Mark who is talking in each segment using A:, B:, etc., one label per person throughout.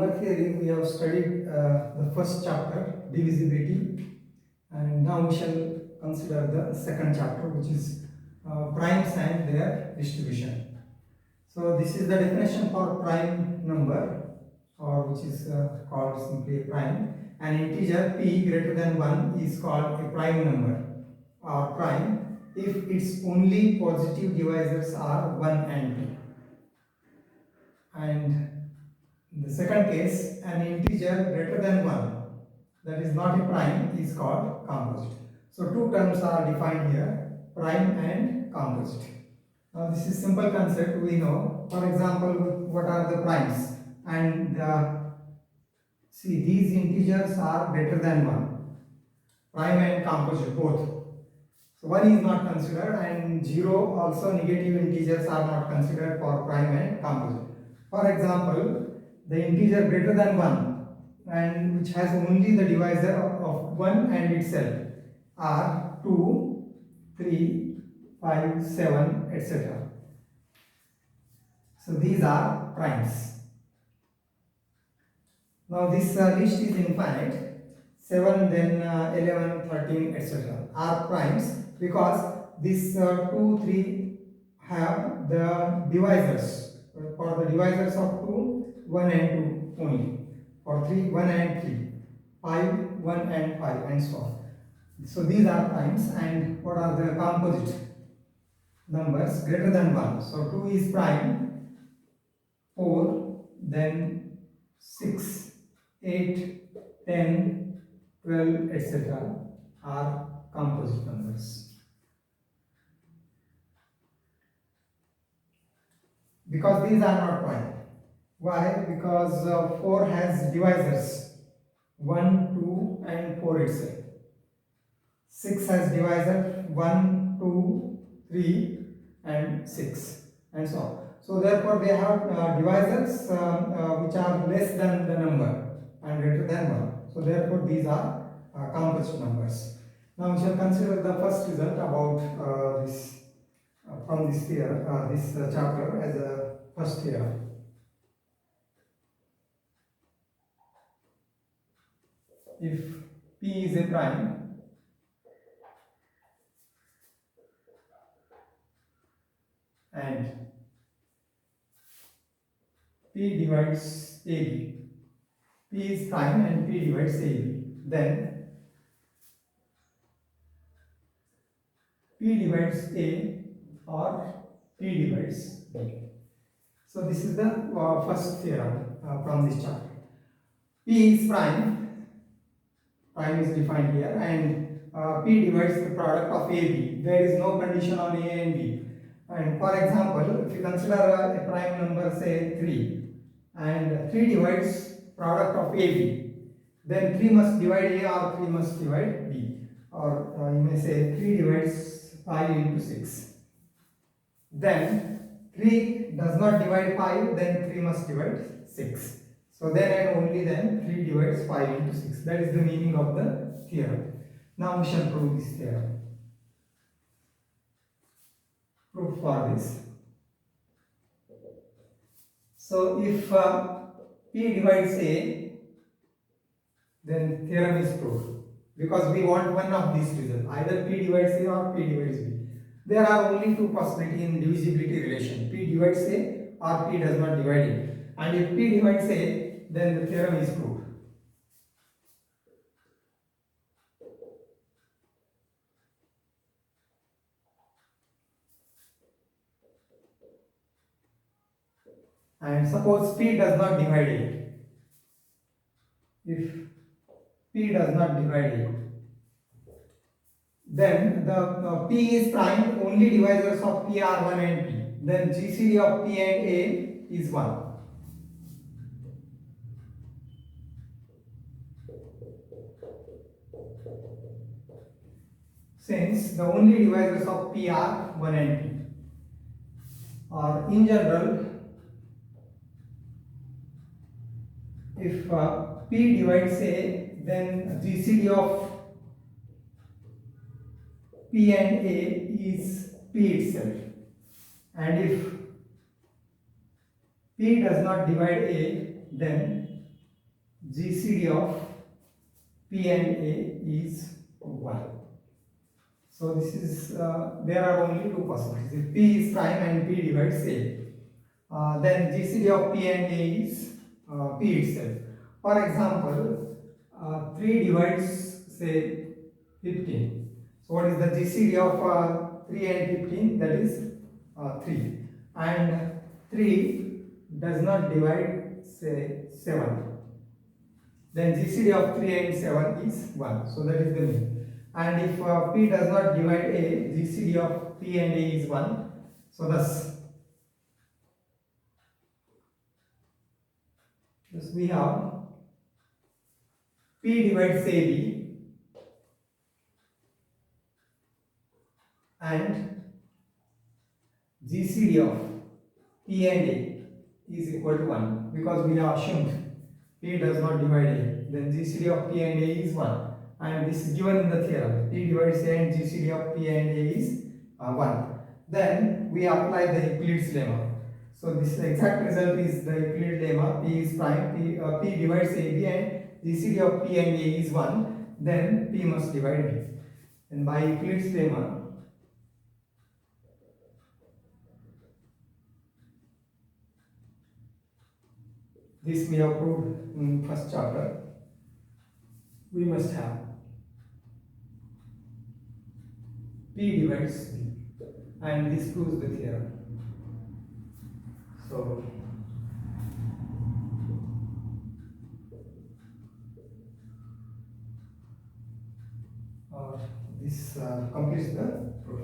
A: number theory, we have studied the first chapter, divisibility, and now we shall consider the second chapter, which is primes and their distribution. So this is the definition for prime number, or which is called simply a prime. An integer p greater than 1 is called a prime number or prime if its only positive divisors are 1 and 2. And in the second case, an integer greater than 1, that is not a prime, is called composite. So two terms are defined here, prime and composite. Now this is simple concept we know. For example, what are the primes? And see, these integers are greater than 1, prime and composite both. So 1 is not considered, and 0 also, negative integers are not considered for prime and composite. For example, the integer greater than 1 and which has only the divisor of 1 and itself are 2, 3, 5, 7, etc. So these are primes. Now this list is infinite. 7, then 11, 13, etc. are primes because these 2, 3 have the divisors. For the divisors of 2, 1 and 2 only. For 3, 1 and 3. 5, 1 and 5, and so on. So these are primes. And what are the composite numbers? Greater than 1. So 2 is prime, 4, then 6, 8, 10, 12, etc. are composite numbers. Because these are not prime. Why? Because 4 has divisors 1, 2 and 4 itself. 6 has divisor 1, 2, 3 and 6 and so on. So therefore they have divisors which are less than the number and greater than 1. So therefore these are composite numbers. Now we shall consider the first result about this from this theorem, this chapter as a first theorem. If P is a prime, and P divides AB, P is prime and P divides AB, then P divides A or P divides B. So this is the first theorem from this chapter. P is prime, prime is defined here, and P divides the product of AB. There is no condition on A and B. And for example, if you consider a prime number, say 3, and 3 divides product of AB, then 3 must divide A or 3 must divide B. Or you may say 3 divides 5 into 6. Then 3 does not divide 5, then 3 must divide 6. So then and only then 3 divides 5 into 6. That is the meaning of the theorem. Now we shall prove this theorem. Proof for this. So if P divides A, then theorem is proved, because we want one of these results, either P divides A or P divides B. There are only two possibilities in divisibility relation, P divides A or P does not divide A. And if P divides A, then the theorem is proved. And suppose P does not divide A. If P does not divide A, then the P is prime, only divisors of P are 1 and P. Then GCD of P and A is 1. Since the only divisors of P are 1 and P. Or in general, if P divides A, then GCD of P and A is P itself. And if P does not divide A, then GCD of P and A is 1. So this is there are only two possibilities. If P is prime and P divides A, then GCD of P and A is P itself. For example, 3 divides say 15. So what is the GCD of 3 and 15? That is 3. And 3 does not divide say 7. Then GCD of 3 and 7 is 1. So that is the mean. And if P does not divide A, GCD of P and A is 1. So thus we have P divides AB and GCD of P and A is equal to 1 because we have assumed P does not divide A. Then GCD of P and A is 1. And this is given in the theorem. P divides A and GCD of P and A is 1. Then we apply the Euclid's lemma. So this exact result is the Euclid lemma. P is prime. P divides AB and GCD of P and A is 1. Then P must divide B. And by Euclid's lemma, this we have proved in first chapter. We must have P divides B, and this proves the theorem. So this completes the proof.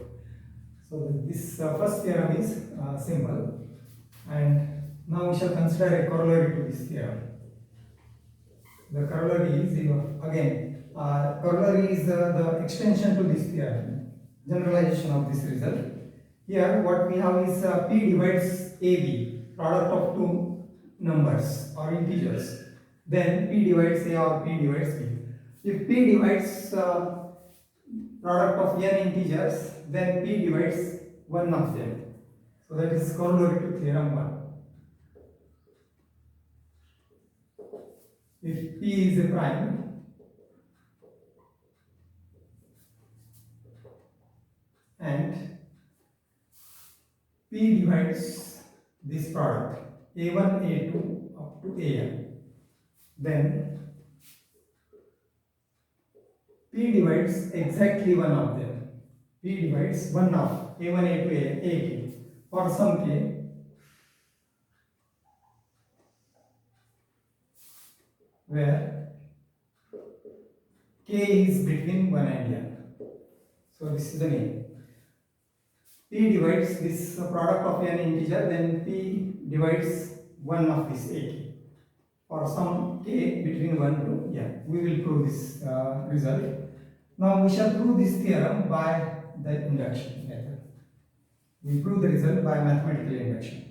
A: So this first theorem is simple, and now we shall consider a corollary to this theorem. The corollary is again corollary is the extension to this theorem, generalization of this result. Here what we have is P divides AB, product of two numbers or integers. Then P divides A or P divides B. If P divides product of n integers, then P divides one of them. So that is corollary to theorem 1. If P is a prime and P divides this product A1, A2 up to An, then P divides exactly one of them. P divides one of A1, A2, AK for some K where K is between 1 and n. So this is the name. P divides this product of an integer, then P divides one of this AK for some K between 1 to n. We will prove this result. Now we shall prove this theorem by the induction method. We prove the result by mathematical induction.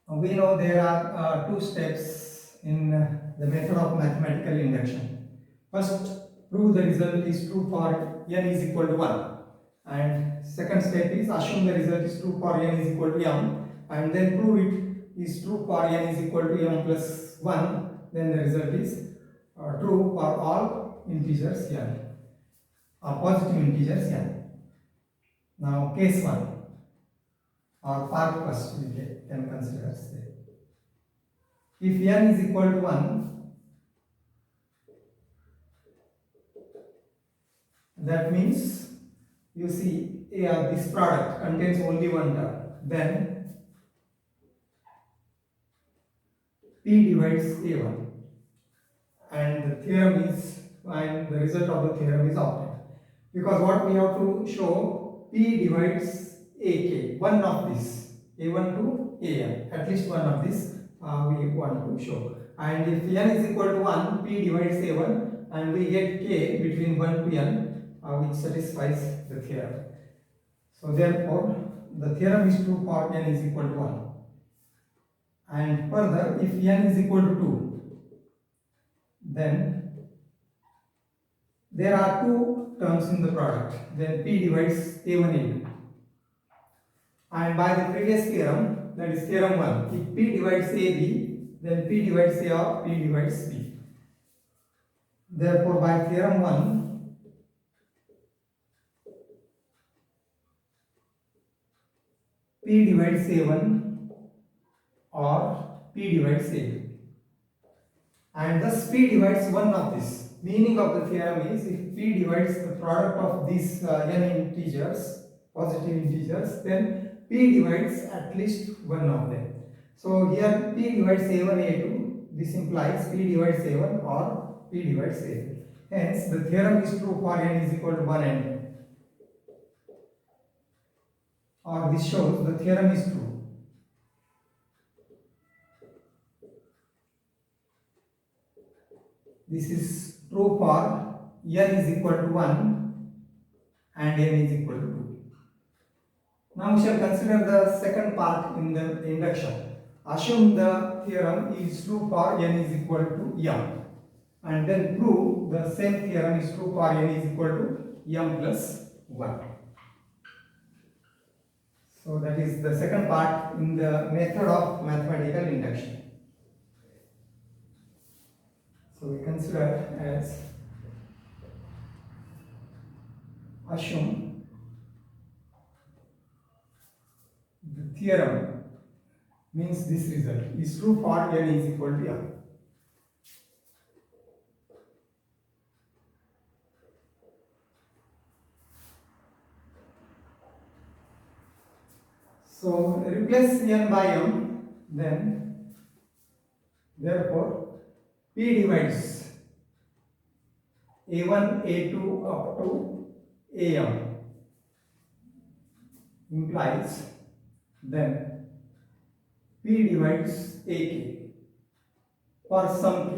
A: We know there are two steps in the method of mathematical induction. First, prove the result is true for n is equal to 1. And second step is assume the result is true for n is equal to m, and then prove it is true for n is equal to m plus 1. Then the result is true for all integers n, or positive integers n. Now case 1 or part first we can consider say. If n is equal to 1, that means you see this product contains only one term, then P divides A1, and the theorem is, and the result of the theorem is obtained. Because what we have to show, P divides AK, one of this, A1 to AN, at least one of this we want to show. And if n is equal to 1, P divides A1, and we get K between 1 to n, which satisfies the theorem. So therefore, the theorem is true for n is equal to 1. And further, if n is equal to 2, then there are two terms in the product. Then P divides A1, A2. And by the previous theorem, that is theorem 1, if P divides AB, then P divides A or P divides B. Therefore, by theorem 1, P divides A1 or P divides A2. And thus P divides one of this. Meaning of the theorem is, if P divides the product of these n integers, positive integers, then P divides at least one of them. So here P divides A1, A2. This implies P divides A1 or P divides A2. Hence, the theorem is true for n is equal to 1 and 2. Or this shows the theorem is true. This is true for n is equal to 1 and n is equal to 2. Now we shall consider the second part in the induction. Assume the theorem is true for n is equal to m, and then prove the same theorem is true for n is equal to m plus 1. So that is the second part in the method of mathematical induction. So we consider as assume the theorem means this result is true for n is equal to m. So replace n by m, then therefore P divides A1, A2 up to AM implies then P divides AK for some k,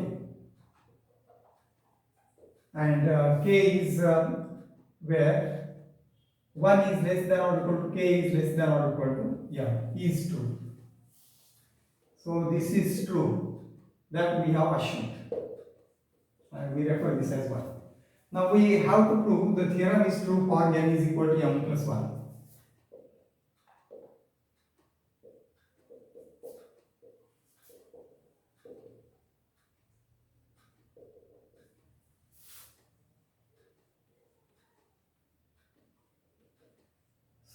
A: and k is where 1 is less than or equal to k is less than or equal to m is true. So this is true that we have assumed, and we refer this as 1. Now we have to prove the theorem is true for n is equal to m plus 1.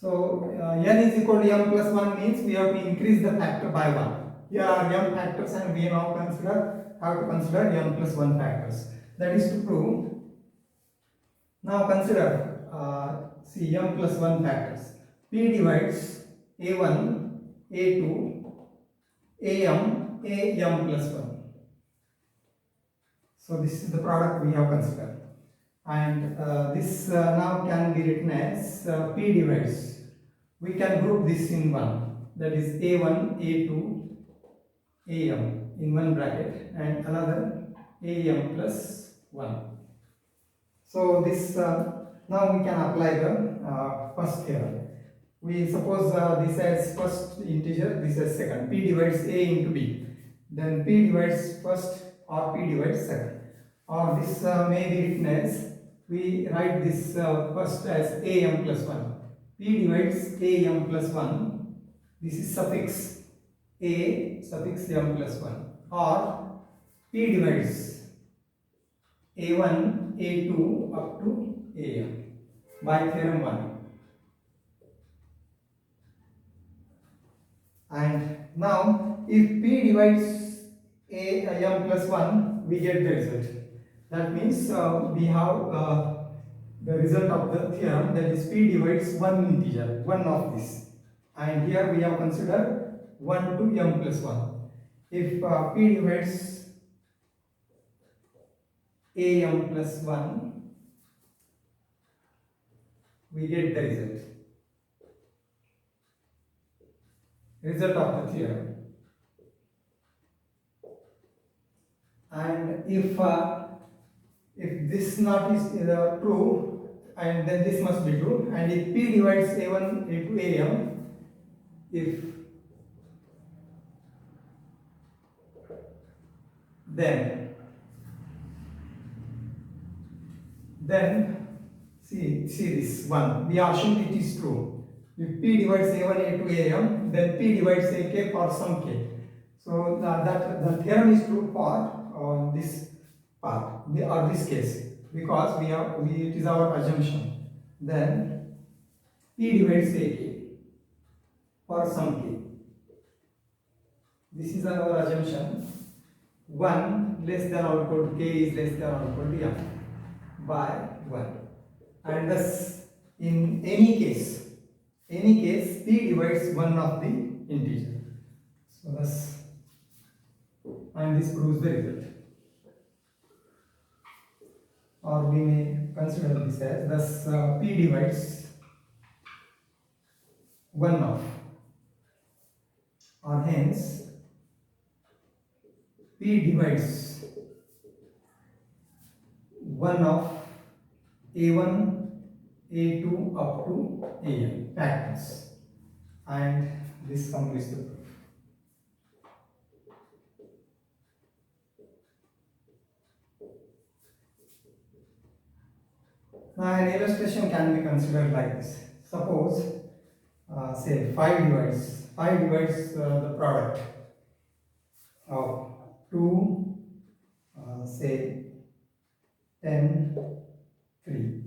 A: So n is equal to m plus 1 means we have to increase the factor by 1. Here are m factors, and we now have to consider m plus 1 factors. That is to prove. Now consider see m plus 1 factors. P divides a1, a2, am plus 1. So this is the product we have considered, and this now can be written as P divides. We can group this in one, that is a1, a2, am in one bracket, and another am plus 1. So this now we can apply the first theorem. We suppose this as first integer, this as second. P divides a into b, then P divides first or P divides second. Or this may be written as, we write this first as am plus 1. P divides am plus 1. This is suffix a suffix m plus 1. Or P divides a1, a2 up to am by theorem 1. And now if P divides am plus 1, we get the result. That means we have the result of the theorem, that is P divides one integer, one of this. And here we have considered 1 to m plus 1. If P divides am plus 1, we get the result of the theorem. And if this not is true, and then this must be true, and if P divides a1, a2, am, if then see this one, we assume it is true. If P divides A1, A2, Am, then P divides Ak for some k. So the theorem is true for this part, or this case, because it is our assumption. Then P divides Ak for some k. This is our assumption. 1 less than or equal to k is less than or equal to m by 1. And thus, in any case, p divides one of the integer. So thus, and this proves the result. Or we may consider this as thus p divides one of, or hence p divides one of a1, a2 up to an factors, and this completes the proof. Now an illustration can be considered like this. Suppose say 5 divides the product of 2, say 10, 3.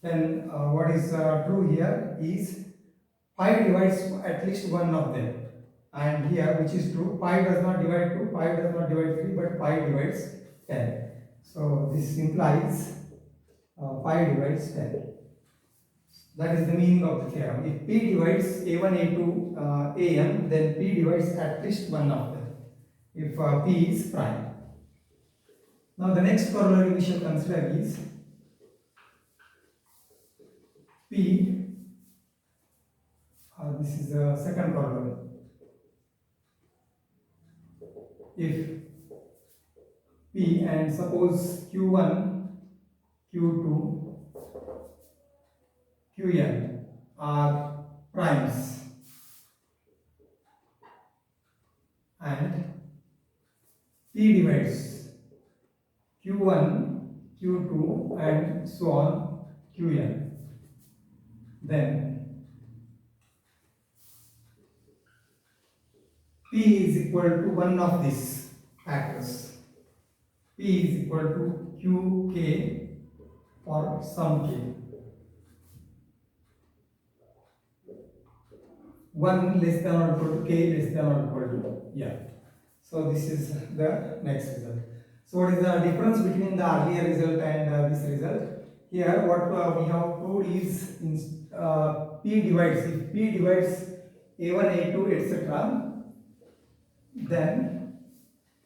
A: Then what is true here is 5 divides at least one of them, and here which is true, 5 does not divide 2, 5 does not divide 3, but 5 divides 10. So this implies 5 divides 10. That is the meaning of the theorem. If P divides A1, A2, Am, then P divides at least one of them, if P is prime. Now the next corollary we shall consider is P, this is the second corollary. If P, and suppose Q1, Q2, Qn are primes, and P divides Q1, Q2 and so on Qn, then P is equal to one of these factors. P is equal to Qk for some k. 1 less than or equal to k less than or equal to m. So this is the next result. So what is the difference between the earlier result and this result? Here what we have proved is P divides, if P divides A1, A2 etc., then,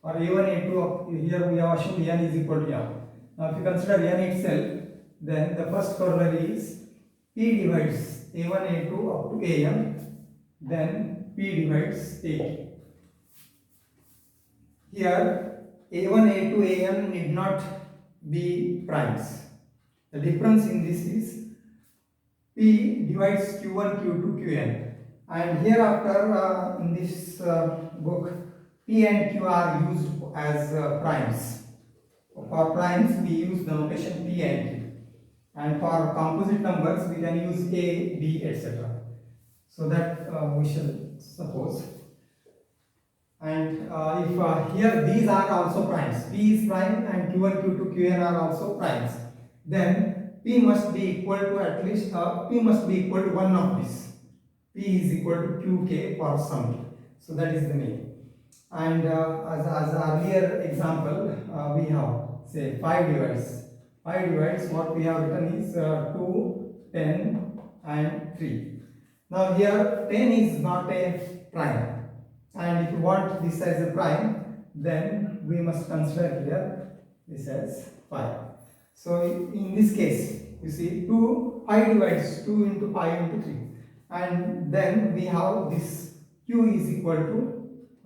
A: or A1, A2, here we have assumed n is equal to m. Now if you consider n itself, then the first corollary is P divides A1, A2 up to Am, then P divides A. Here A1, A2, Am need not be primes. The difference in this is P divides Q1, Q2, Qn, and hereafter in this book P and Q are used as primes. For primes we use the notation P and Q, and for composite numbers we can use A, B, etc. So that we shall suppose. And if here these are also primes, P is prime and Q1, Q2, Qn are also primes, then P must be equal to at least P must be equal to one of these. P is equal to Qk for some k. So that is the meaning. And as earlier example, we have say 5 divides. 5 divides, what we have written is 2, 10 and 3. Now here 10 is not a prime, and if you want this as a prime, then we must consider here this as 5. So in this case, you see 5 divides 2 into 5 into 3, and then we have this Q is equal to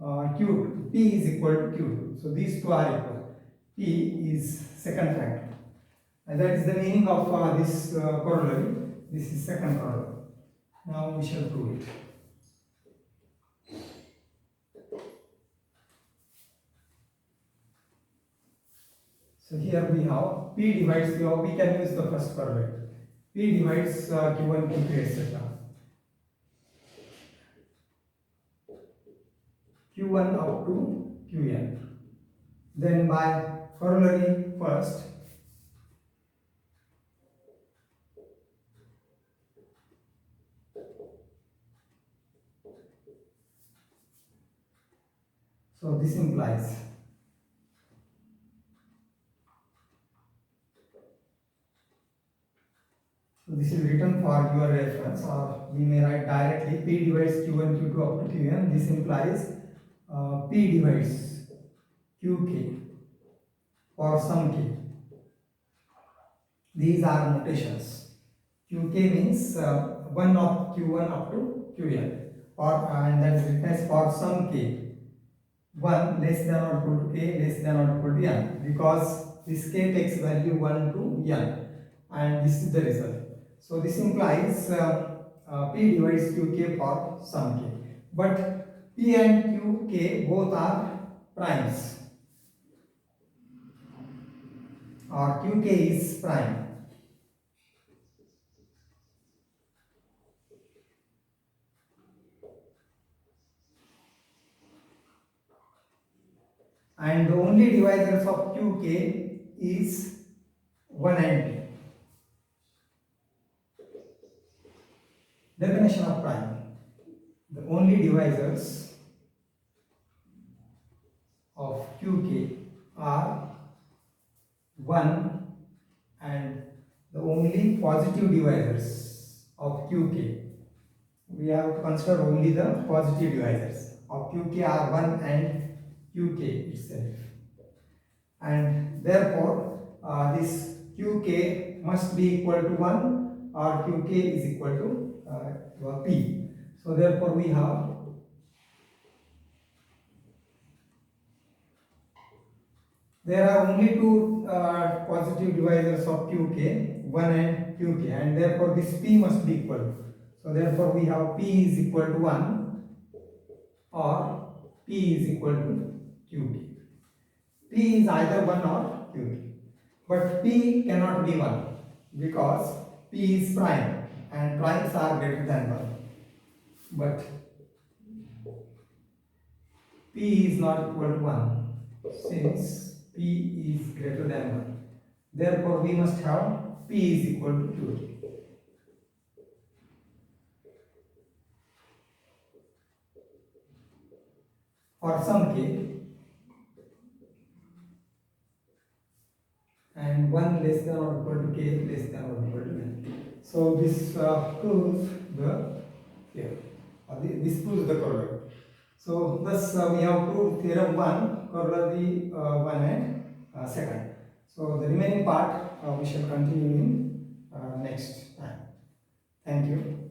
A: Q2, P is equal to Q2. So these two are equal. P is second factor, and that is the meaning of this corollary. This is second corollary. Now we shall prove it. So here we have P divides, we can use the first corollary. P divides Q1, Q2, etc. q1 up to qn. Then by corollary first, so this implies, so this is written for your reference, or we may write directly P divides q1 q2 up to qn. This implies P divides qk for some k. These are notations. Qk means 1 of q1 up to qn, or and that is written as for some k, 1 less than or equal to k less than or equal to n, because this k takes value 1 to n, and this is the result. So this implies p divides qk for some k, but p and qk both are primes, or qk is prime. And the only divisors of qk is 1 and 2. Definition of prime: the only divisors of qk are 1, and the only positive divisors of qk, we have to consider only the positive divisors of qk are 1 and qk itself, and therefore this qk must be equal to 1, or qk is equal to your p. So therefore we have there are only two positive divisors of qk, 1 and qk, and therefore this p must be equal. So therefore we have p is equal to 1, or p is equal to qk. P is either 1 or qk, but p cannot be 1 because p is prime and primes are greater than 1. But p is not equal to 1 since p is greater than 1. Therefore we must have p is equal to qk. For some k, and 1 less than or equal to k less than or equal to n. So this proves the here. This proves the corollary. So thus we have proved theorem 1, corollary 1 and second. So the remaining part we shall continue in next time. Thank you.